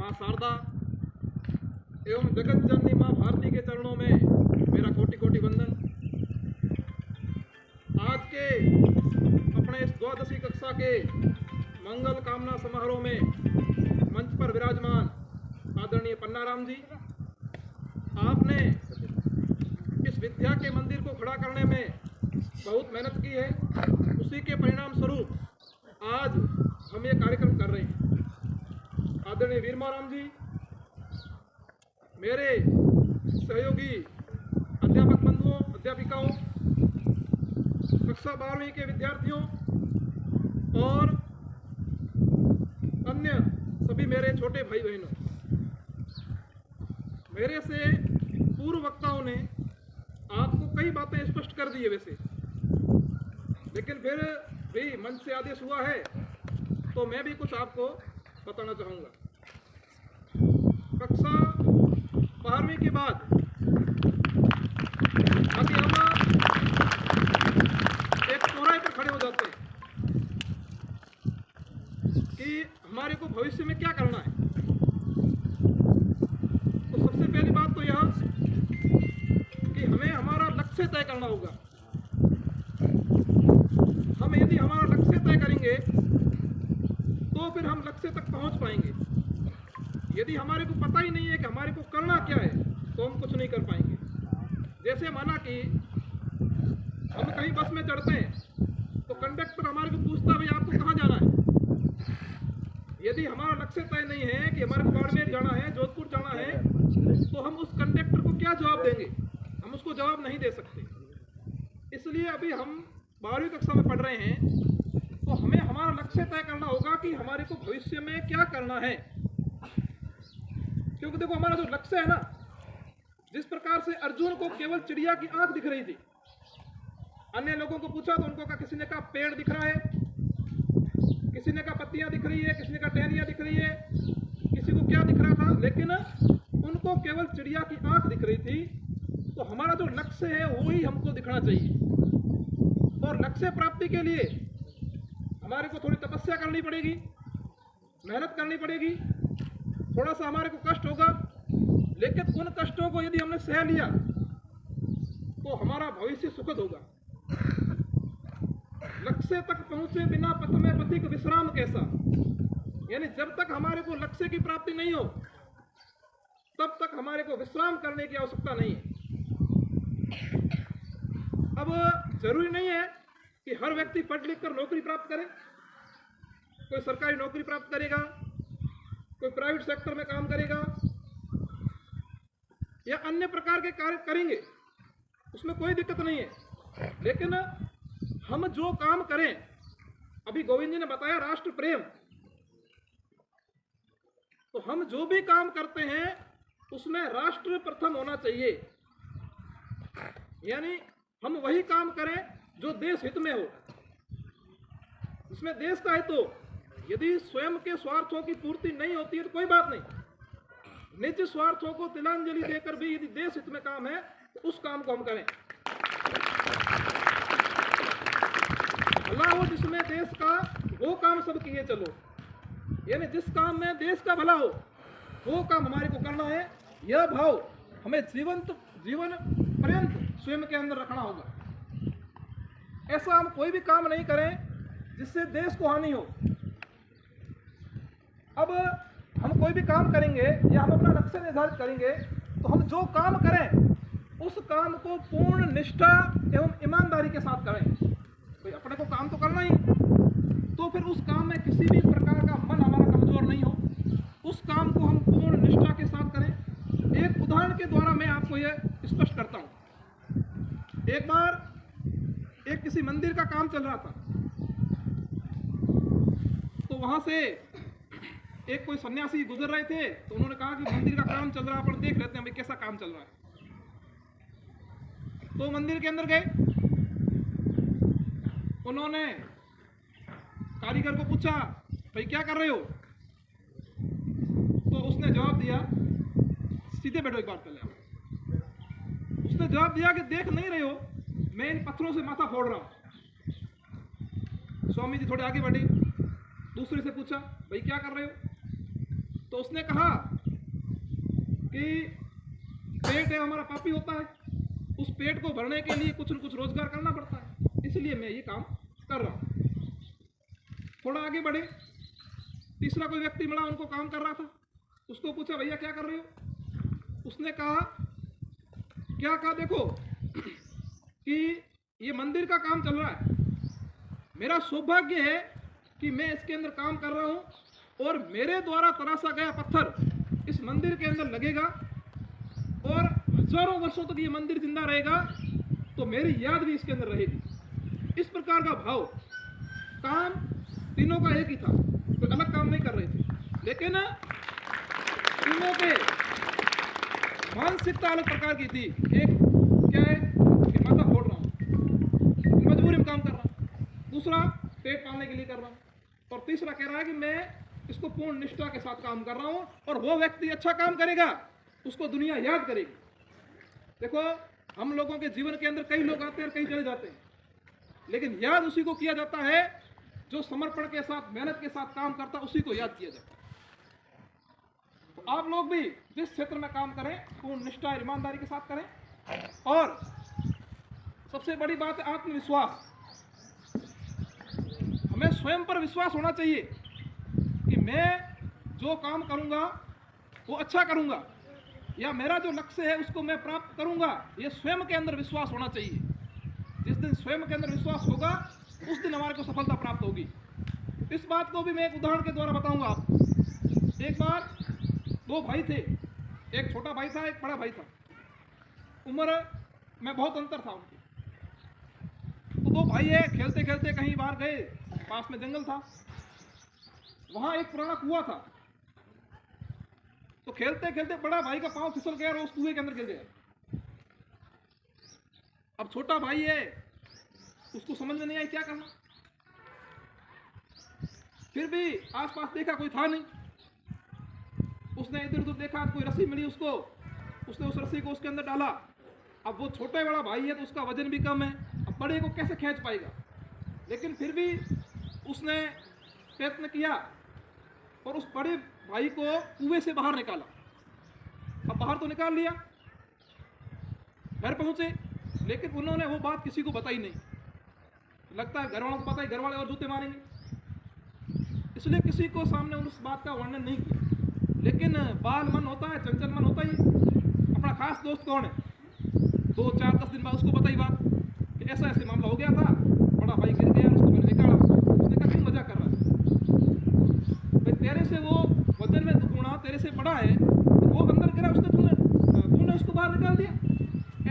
माँ शारदा एवं जगत जननी माँ भारती के चरणों में मेरा कोटि कोटि वंदन। आज के अपने इस द्वादशी कक्षा के मंगल कामना समारोह में मंच पर विराजमान आदरणीय पन्नाराम जी, आपने इस विद्या के मंदिर को खड़ा करने में बहुत मेहनत की है। उसी के परिणाम स्वरूप आज हम ये कार्यक्रम कर रहे हैं। आदरणीय वीरमाराम जी, मेरे सहयोगी अध्यापक बंधुओं, अध्यापिकाओं, कक्षा 12वीं के विद्यार्थियों और अन्य सभी मेरे छोटे भाई बहनों, मेरे से पूर्व वक्ताओं ने आपको कई बातें स्पष्ट कर दी है वैसे, लेकिन फिर भी मंच से आदेश हुआ है तो मैं भी कुछ आपको बताना चाहूँगा। कक्षा 12वीं के बाद अभी हम एक चौराहे पर खड़े हो जाते हैं कि हमारे को भविष्य में क्या करना है। तो सबसे पहली बात तो यह कि हमें हमारा लक्ष्य तय करना होगा। हम यदि हमारा लक्ष्य तय करेंगे तो फिर हम लक्ष्य तक पहुंच पाएंगे। यदि हमारे को पता ही नहीं है कि हमारे को करना क्या है तो हम कुछ नहीं कर पाएंगे। जैसे माना कि हम कहीं बस में चढ़ते हैं तो कंडक्टर हमारे को पूछता है भाई आपको कहाँ जाना है। यदि हमारा लक्ष्य तय नहीं है कि हमारे को बाड़मेर जाना है, जोधपुर जाना है, तो हम उस कंडक्टर को क्या जवाब देंगे? हम उसको जवाब नहीं दे सकते। इसलिए अभी हम 12वीं कक्षा में पढ़ रहे हैं तो हमें हमारा लक्ष्य तय करना होगा कि हमारे को भविष्य में क्या करना है। क्योंकि देखो, हमारा जो लक्ष्य है ना, जिस प्रकार से अर्जुन को केवल चिड़िया की आंख दिख रही थी, अन्य लोगों को पूछा तो उनको कहा, किसी ने कहा पेड़ दिख रहा है, किसी ने कहा पत्तियां दिख रही है, किसी ने कहा टहनियां दिख रही है, किसी को क्या दिख रहा था, लेकिन उनको केवल चिड़िया की आंख दिख रही थी। तो हमारा जो लक्ष्य है वही हमको दिखना चाहिए। और लक्ष्य प्राप्ति के लिए हमारे को थोड़ी तपस्या करनी पड़ेगी, मेहनत करनी पड़ेगी, थोड़ा सा हमारे को कष्ट होगा, लेकिन उन कष्टों को यदि हमने सह लिया तो हमारा भविष्य सुखद होगा। लक्ष्य तक पहुंचे बिना पथ में पथिक विश्राम कैसा, यानी जब तक हमारे को लक्ष्य की प्राप्ति नहीं हो तब तक हमारे को विश्राम करने की आवश्यकता नहीं है। अब जरूरी नहीं है कि हर व्यक्ति पढ़ लिख कर नौकरी प्राप्त करे। कोई सरकारी नौकरी प्राप्त करेगा, कोई प्राइवेट सेक्टर में काम करेगा या अन्य प्रकार के कार्य करेंगे, उसमें कोई दिक्कत नहीं है। लेकिन हम जो काम करें, अभी गोविंद जी ने बताया राष्ट्र प्रेम, तो हम जो भी काम करते हैं उसमें राष्ट्र प्रथम होना चाहिए। यानी हम वही काम करें जो देश हित में हो, इसमें देश का हित हो। यदि स्वयं के स्वार्थों की पूर्ति नहीं होती है तो कोई बात नहीं, निज स्वार्थों को तिलांजलि देकर भी यदि देश हित में काम है तो उस काम को हम करें। भला हो जिसमें देश का, वो काम सब किए चलो। यानी जिस काम में देश का भला हो वो काम हमारे को करना है। यह भाव हमें जीवन पर्यंत स्वयं के अंदर रखना होगा। ऐसा हम कोई भी काम नहीं करें जिससे देश को हानि हो। अब हम कोई भी काम करेंगे या हम अपना लक्ष्य निर्धारित करेंगे तो हम जो काम करें उस काम को पूर्ण निष्ठा एवं ईमानदारी के साथ करें। तो अपने को काम तो करना ही, तो फिर उस काम में किसी भी प्रकार का मन हमारा कमजोर नहीं हो, उस काम को हम पूर्ण निष्ठा के साथ करें। एक उदाहरण के द्वारा मैं आपको यह स्पष्ट करता हूं। एक बार एक किसी मंदिर का काम चल रहा था, तो वहां से एक कोई सन्यासी गुजर रहे थे, तो उन्होंने कहा कि मंदिर का काम चल रहा है, अपन देख लेते हैं भाई कैसा काम चल रहा है। तो मंदिर के अंदर गए, उन्होंने कारीगर को पूछा भाई क्या कर रहे हो, तो उसने जवाब दिया, सीधे बैठो एक बार पहले आप। उसने जवाब दिया कि देख नहीं रहे हो, मैं इन पत्थरों से माथा फोड़ रहा हूं। स्वामी जी थोड़े आगे बढ़े, दूसरे से पूछा भाई क्या कर रहे हो, तो तो उसने कहा कि पेट है हमारा पापी होता है, उस पेट को भरने के लिए कुछ न कुछ रोजगार करना पड़ता है, इसलिए मैं ये काम कर रहा हूँ। थोड़ा आगे बढ़े, तीसरा कोई व्यक्ति मिला, उनको काम कर रहा था। उसको पूछा भैया क्या कर रहे हो? उसने कहा क्या कहा, देखो कि ये मंदिर का काम चल रहा है, मेरा सौभाग्य है कि मैं इसके अंदर काम कर रहा हूँ और मेरे द्वारा तराशा गया पत्थर इस मंदिर के अंदर लगेगा और हजारों वर्षों तक ये मंदिर जिंदा रहेगा, तो मेरी याद भी इसके अंदर रहेगी। इस प्रकार का भाव। काम तीनों का एक ही था, कोई अलग काम नहीं कर रहे थे, लेकिन तीनों के मानसिकता अलग प्रकार की थी। एक क्या है कि माथा फोड़ रहा हूँ, मजबूरी में काम कर रहा हूँ, दूसरा पेट पालने के लिए कर रहा हूँ, और तीसरा कह रहा है कि मैं इसको पूर्ण निष्ठा के साथ काम कर रहा हूँ और वो व्यक्ति अच्छा काम करेगा उसको दुनिया याद करेगी। देखो, हम लोगों के जीवन के अंदर कई लोग आते हैं और कई चले जाते हैं, लेकिन याद उसी को किया जाता है जो समर्पण के साथ, मेहनत के साथ काम करता है, उसी को याद किया जाता है। तो आप लोग भी जिस क्षेत्र में काम करें पूर्ण निष्ठा और ईमानदारी के साथ करें। और सबसे बड़ी बात है आत्मविश्वास। हमें स्वयं पर विश्वास होना चाहिए कि मैं जो काम करूंगा वो अच्छा करूंगा, या मेरा जो लक्ष्य है उसको मैं प्राप्त करूंगा, ये स्वयं के अंदर विश्वास होना चाहिए। जिस दिन स्वयं के अंदर विश्वास होगा उस दिन हमारे को सफलता प्राप्त होगी। इस बात को भी मैं एक उदाहरण के द्वारा बताऊंगा आपको। एक बार दो भाई थे, एक छोटा भाई था, एक बड़ा भाई था, उम्र में बहुत अंतर था उनकी। तो दो भाई है, खेलते खेलते कहीं बाहर गए, पास में जंगल था, वहां एक पुराना कुआं था। तो खेलते खेलते बड़ा भाई का पांव फिसल गया और उस कुएं के अंदर गिर गया। अब छोटा भाई है, उसको समझ में नहीं आई क्या करना। फिर भी आसपास देखा, कोई था नहीं। उसने इधर उधर देखा, कोई रस्सी मिली उसको, उसने उस रस्सी को उसके अंदर डाला। अब वो छोटा बड़ा भाई है तो उसका वजन भी कम है, अब बड़े को कैसे खींच पाएगा। लेकिन फिर भी उसने प्रयत्न किया और उस बड़े भाई को कुएं से बाहर निकाला। अब बाहर तो निकाल लिया, घर पहुंचे, लेकिन उन्होंने वो बात किसी को बताई नहीं। लगता है घर वालों को पता है, घर वाले और जूते मारेंगे, इसलिए किसी को सामने उस बात का वर्णन नहीं किया। लेकिन बाल मन होता है, चंचल मन होता ही। अपना खास दोस्त कौन है, 2, 4, 10 दिन बाद उसको बताई बात कि ऐसा ऐसे मामला हो गया था, बड़ा भाई गिर गया, उसको मैंने निकाला। उसने कहा क्यों मजाक कर रहा है भाई, तेरे से वो वजन में दुगुना तेरे से बड़ा है, तो वो अंदर गिरा, तूने उसको बाहर निकाल दिया,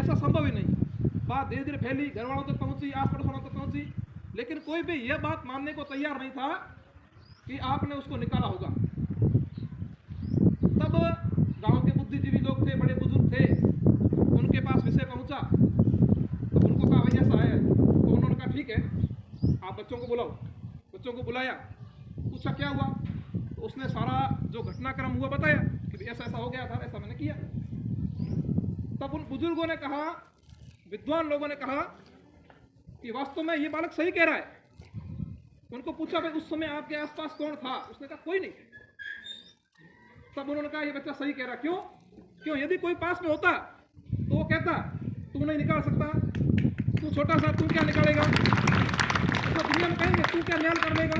ऐसा संभव ही नहीं। बात धीरे धीरे फैली, घर वालों तक पहुंची, आस पड़ोस वालों तक पहुंची, लेकिन कोई भी यह बात मानने को तैयार नहीं था कि आपने उसको निकाला होगा। तब गांव के बुद्धिजीवी लोग थे, बड़े बुजुर्ग थे, उनके पास विषय पहुंचा। तो उनको कहा भाई ऐसा है, तो उन्होंने कहा ठीक है, आप बच्चों को बुलाओ। बच्चों को बुलाया, पूछा क्या हुआ, तो उसने सारा जो घटनाक्रम हुआ बताया कि ऐसा ऐसा हो गया था, ऐसा मैंने किया। तब उन बुजुर्गों ने कहा, विद्वान लोगों ने कहा कि वास्तव में ये बालक सही कह रहा है। उनको पूछा भाई उस समय आपके आसपास कौन था, उसने कहा कोई नहीं। तब उन्होंने कहा ये बच्चा सही कह रहा, क्यों, यदि कोई पास में होता तो वो कहता तू नहीं निकाल सकता, तू छोटा सा, तू क्या निकालेगा, तो दुनिया में कहेंगे तू क्या न्याय कर लेगा,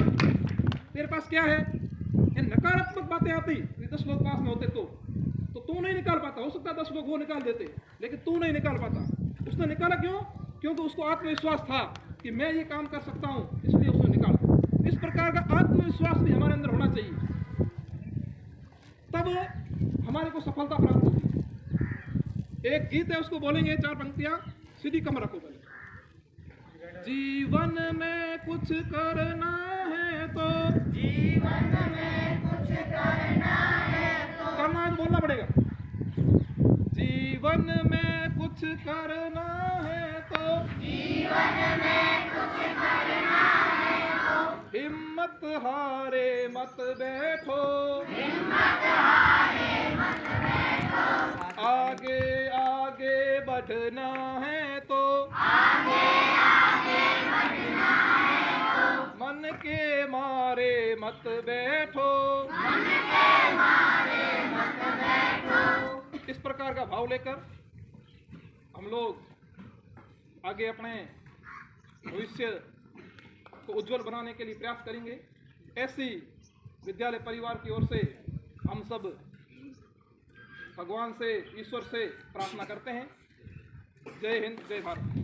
तेरे पास क्या है। ये नकारात्मक बातें आती, 10 लोग पास में होते तो तू नहीं निकाल पाता। हो सकता है 10 लोग वो निकाल देते, लेकिन तू नहीं निकाल पाता। उसने निकाला क्यों, क्योंकि उसको आत्मविश्वास था कि मैं ये काम कर सकता हूं, इसलिए उसने निकाला। इस प्रकार का आत्मविश्वास भी हमारे अंदर होना चाहिए, तब हमारे को सफलता प्राप्त होगी। एक गीत है, उसको बोलेंगे 4 पंक्तियां, सीधी कमर रखो पहले। जीवन में कुछ करना है तो, जीवन में कुछ करना है तो, करना है तो बोलना पड़ेगा। जीवन में कुछ करना है तो, जीवन में कुछ करना है तो, हिम्मत हारे मत बैठो, हिम्मत हारे मत बैठो, आगे आगे बढ़ना है तो, आगे आगे बढ़ना है तो, मन के मारे मत बैठो, मन के मारे प्रकार का भाव लेकर हम लोग आगे अपने भविष्य को उज्जवल बनाने के लिए प्रयास करेंगे। ऐसी विद्यालय परिवार की ओर से हम सब भगवान से, ईश्वर से प्रार्थना करते हैं। जय हिंद, जय भारत।